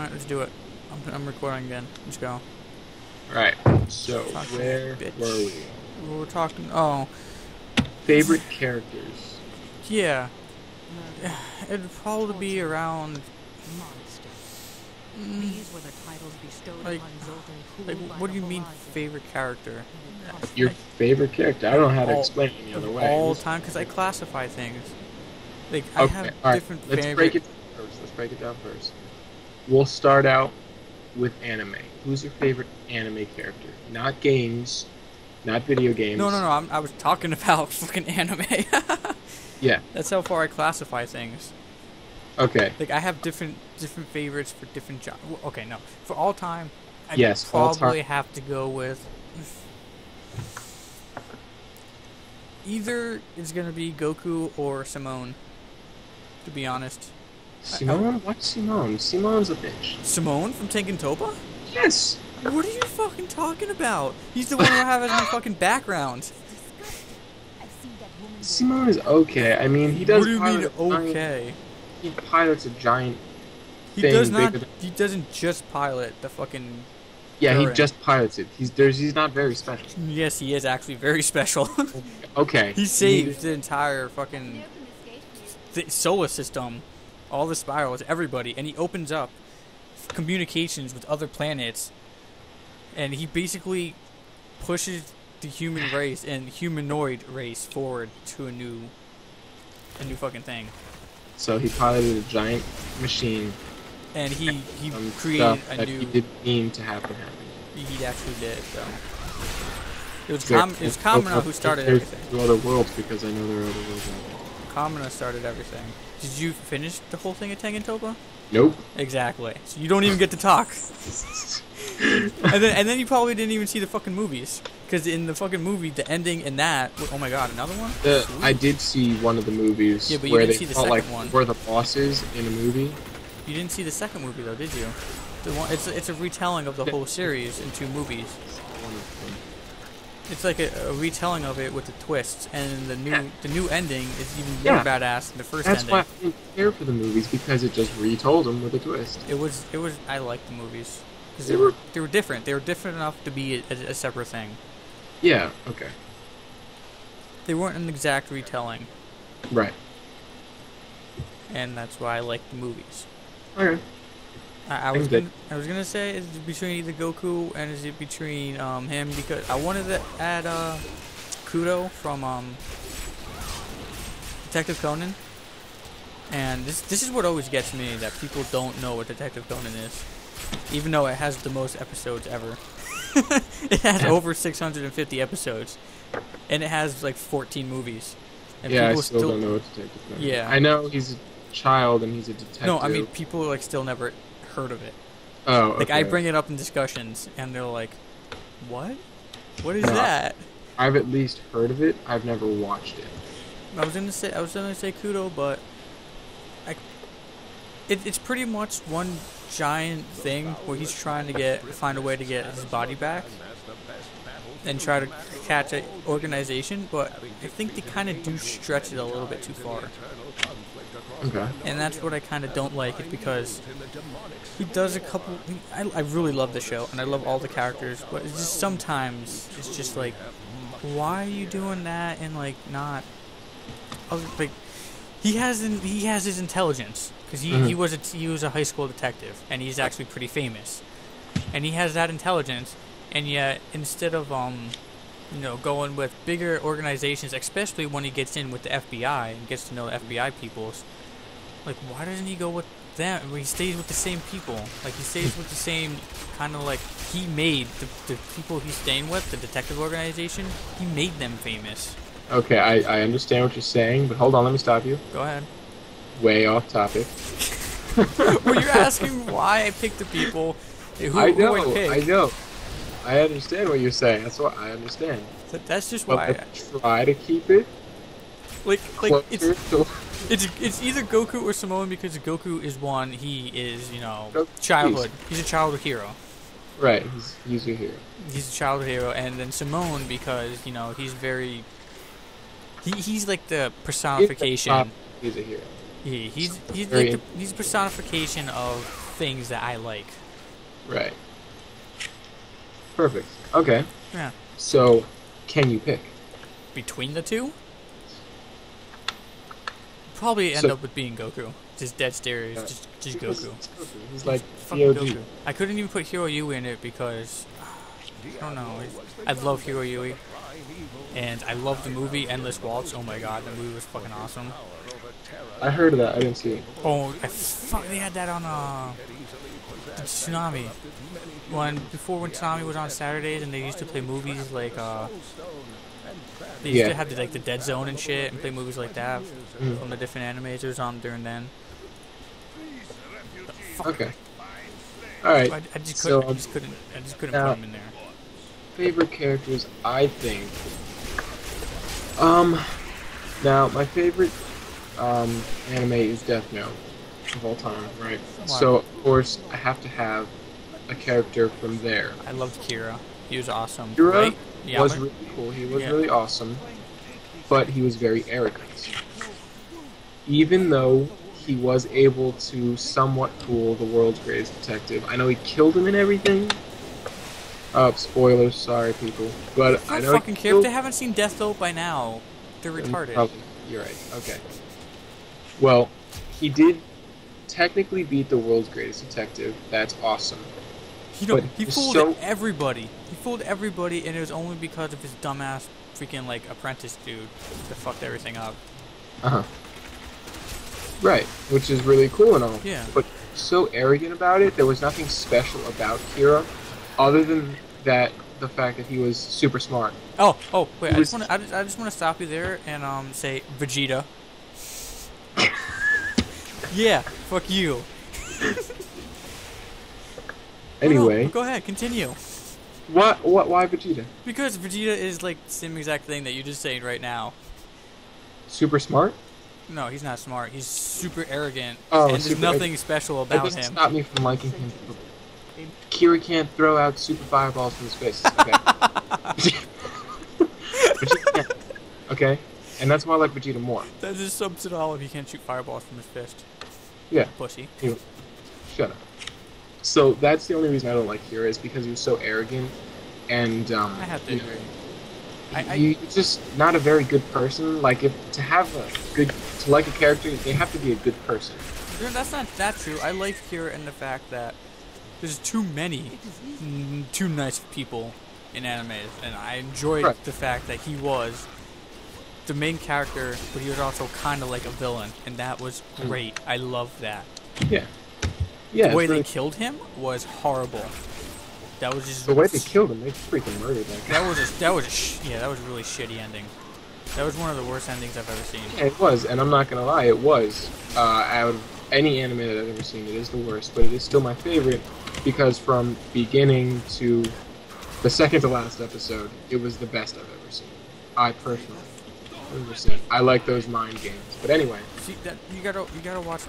Alright, let's do it. I'm recording again. Let's go. Alright, so where were we? We were talking. Oh, Favorite characters. yeah. It'd probably be around. These were the titles bestowed Like, upon Zoltan like, Kuhl by what do the you mean Horizon. favorite character? Your favorite character? I don't know how to All- explain it any other way. All time, because I classify things. Like I Okay, have alright. different Let's favorite. break it down first. Let's break it down first. We'll start out with anime. Who's your favorite anime character? Not games, not video games. No. I was talking about fucking anime. Yeah. That's how far I classify things. Okay. Like I have different favorites for different jobs. Okay, no, for all time, I'd Yes, all probably time. have to go with either it's gonna be Goku or Simone. To be honest, Simone? What's Simone? Simone's a bitch. Simone from Tengen Toppa. Yes. What are you fucking talking about? He's the one who have as my fucking background. Simone is okay. I mean, he does. What do you mean pilot a giant- okay? He pilots a giant He thing does not. bigger than- He doesn't just pilot the fucking. Yeah, he Current. just pilots it. He's not very special. Yes, he is actually very special. Okay. He saved the entire fucking solar system, all the spirals, everybody, and he opens up communications with other planets, and he basically pushes the human race and humanoid race forward to a new fucking thing. So he piloted a giant machine. And he Some created stuff a that new. he didn't mean to happen. He actually did. So it was There- Kamina who started there's everything. two other worlds because I know there are other worlds out Kamina started everything. Did you finish the whole thing at Tengen Toppa? there. Nope. Exactly. So you don't even get to talk. and then you probably didn't even see the fucking movies, because in the fucking movie, the ending in that. Oh my god, another one? I did see one of the movies Yeah, but you where didn't they see the felt like second one. were the bosses in a movie. You didn't see the second movie though, did you? The one. It's a retelling of the whole series in 2 movies. One of them. It's like a retelling of it with the twists, and the new ending is even more Yeah. badass than the first That's ending. why I didn't care for the movies, because it just retold them with a twist. It was. I liked the movies because They were- they were different. They were different enough to be a separate thing. Yeah. Okay. They weren't an exact retelling, Right. and that's why I liked the movies. Okay. I was gonna say is it between either Goku and is it between him, because I wanted to add Kudo from Detective Conan, and this is what always gets me, that people don't know what Detective Conan is, even though it has the most episodes ever. It has over 650 episodes, and it has like 14 movies. And Yeah, I people still don't know what Detective Conan is. Yeah. I know he's a child and he's a detective. No, I mean people like still never heard of it. Oh, Like I okay. bring it up in discussions, and they're like, "What? What is No. that?" I've at least heard of it. I've never watched it. I was gonna say Kudo, but it's pretty much one giant thing where he's trying to find a way to get his body back and try to catch an organization. But I think they kind of do stretch it a little bit too far, Okay. and that's what I kind of don't like. It because he does a couple. I really love the show, and I love all the characters, but it's just sometimes it's just like, why are you doing that? And like not, like he has his intelligence, because he was a high school detective, and he's actually pretty famous, and he has that intelligence, and yet instead of going with bigger organizations, especially when he gets in with the FBI and gets to know the FBI peoples, like why doesn't he go with them? He stays with the same people. Like he stays with the same kind of, like, he made the people he's staying with, the detective organization, he made them famous. Okay, I understand what you're saying, but hold on, let me stop you. Go ahead. Way off topic. Well, you're asking why I picked the people who I who know, I picked. I know. I understand what you're saying. That's what I understand. That's just But why. let's try to keep it Like closer to... it's either Goku or Samoan, because Goku is one. He is Goku- childhood. He's a childhood hero. Right, he's your hero. He's a childhood hero, and then Simone, because he's very. He's like the personification. He's a hero. He's Very like he's personification of things that I like. Right. Perfect. Okay. Yeah. So, can you pick? Between the two, probably end So- up with being Goku. Just dead serious. Yeah. Just Because Goku. it's Goku. He's like Fucking POG. Goku. I couldn't even put Hiro Yui in it because I don't know. I love Hiro Yui, and I love the movie Endless Waltz. Oh my god, the movie was fucking awesome. I heard of that. I didn't see it. Oh, they had that on the Tsunami. When Tsunami was on Saturdays and they used to play movies like they used to have the Dead Zone and shit and play movies like that from the different animes. It was on during then. Okay. All right. I just So, couldn't put now- him in there. favorite characters, I think. Now my favorite anime is Death Note of all time, right? Wow. So of course I have to have a character from there. I loved Kira. He was awesome. Kira Right? Yeah, was man. really cool. He was Yeah. really awesome, but he was very arrogant. Even though he was able to somewhat fool the world's greatest detective, I know he killed him and everything. Spoilers, sorry people, but I I don't know he fucking care if killed. they haven't seen Death Note by now. They're retarded. Probably. You're right. Okay. Well, he did technically beat the world's greatest detective. That's awesome. He but he he's fooled so- everybody. He fooled everybody, and it was only because of his dumbass freaking like apprentice dude that fucked everything up. Uh-huh. Right, which is really cool and all. Yeah. But so arrogant about it, there was nothing special about Kira, other than the fact that he was super smart. Oh, wait! He was- I just want to stop you there and say Vegeta. Yeah, fuck you. Anyway, No, go ahead, continue. why Vegeta? Because Vegeta is like the same exact thing that you just saying right now. Super smart? No, he's not smart. He's super arrogant, Oh, and there's super nothing special That about doesn't him. stop me from liking him. Kira can't throw out super fireballs from his fist. Okay. Vegeta can. Okay? And that's why I like Vegeta more. That just sums it all if he can't shoot fireballs from his fist. Yeah. Pussy. Anyway, shut up. So that's the only reason I don't like Kira is because he was so arrogant, and I have to agree. he's just not a very good person. Like to like a character, they have to be a good person. That's not that true. I like Kira in the fact that there's too many too nice people in animes, and I enjoyed Right. the fact that he was the main character, but he was also kind of like a villain, and that was great. I love that. Yeah. Yeah. The way it's they really- killed him was horrible. That was just the way they killed him, they freaking murdered that guy. that was a really shitty ending. That was one of the worst endings I've ever seen. Yeah, it was, and I'm not gonna lie, it was. Out of any anime that I've ever seen, it is the worst, but it is still my favorite because from beginning to the second to last episode, it was the best I've ever seen. I personally have ever seen. I like those mind games, but anyway. See that you gotta watch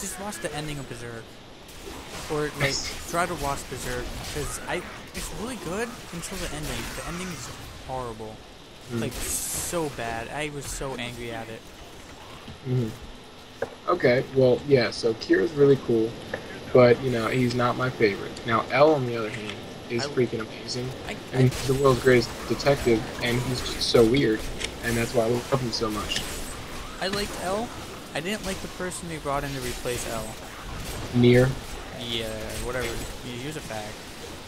just watch the ending of Berserk, or like try to watch Berserk because it's really good until the ending. The ending is horrible, like so bad. I was so angry at it. Mhm. Okay, well, yeah, so Kira's really cool, but, he's not my favorite. Now, L, on the other hand, is freaking amazing. I mean, he's the world's greatest detective, and he's just so weird, and that's why I love him so much. I liked L. I didn't like the person they brought in to replace L. Nier. Yeah, whatever. He was a fag.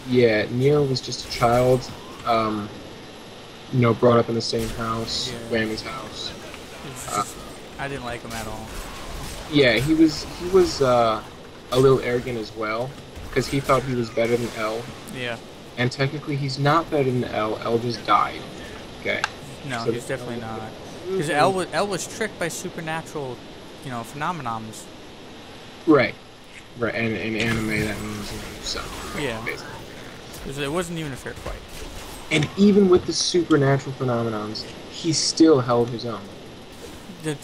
Yeah, Nier was just a child, brought up in the same house, Yeah. Whammy's house. It was just, I didn't like him at all. Yeah, he was a little arrogant as well, because he thought he was better than L, Yeah. and technically he's not better than L. L just died. Okay. No, So he's the- definitely not. Because L was tricked by supernatural, phenomenons. Right. Right, and in anime that means so. Yeah. Basically. It wasn't even a fair fight. And even with the supernatural phenomenons, he still held his own.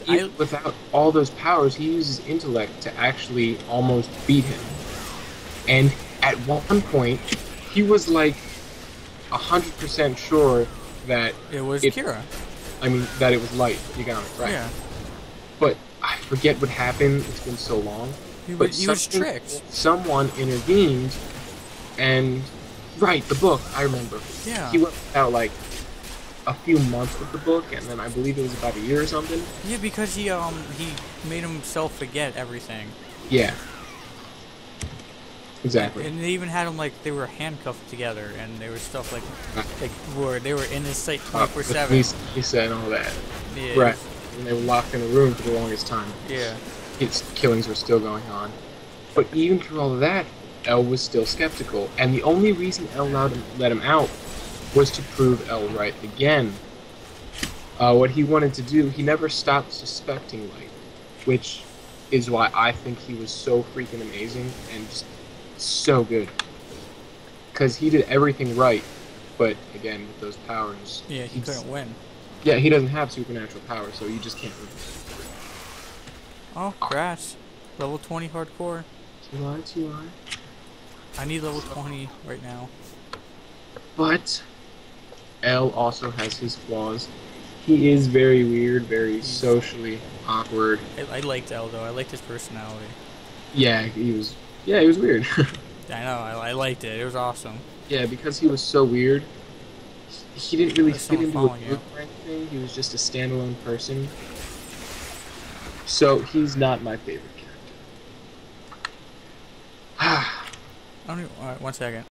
Even without all those powers, he uses intellect to actually almost beat him. And at one point, he was like 100% sure that It was Kira. that it was light. You got it right. Yeah. But I forget what happened. It's been so long. He but was tricked. Someone intervened, and right, the book, I remember. Yeah. He went out like a few months with the book, and then I believe it was about a year or something. Yeah, because he made himself forget everything. Yeah. Exactly. And they even had them like they were handcuffed together, and there was stuff like where they were in his sight 24/7. He said all that. Yeah. Right. And they were locked in a room for the longest time. Yeah. His killings were still going on. But even through all of that, El was still skeptical, and the only reason El let him out was to prove El right again. What he wanted to do, he never stopped suspecting Light, which is why I think he was so freaking amazing and just so good. Because he did everything right, but again, with those powers... Yeah, he couldn't win. Yeah, he doesn't have supernatural powers, so you just can't win. Oh, crash. Level 20 hardcore. TY. I need level 20 right now. But El also has his flaws. He is very weird, very socially awkward. I liked El though. I liked his personality. Yeah, he was weird. I know. I liked it. It was awesome. Yeah, because he was so weird. He didn't really fit into a you. group or anything. He was just a standalone person. So he's not my favorite character. Alright, 1 second.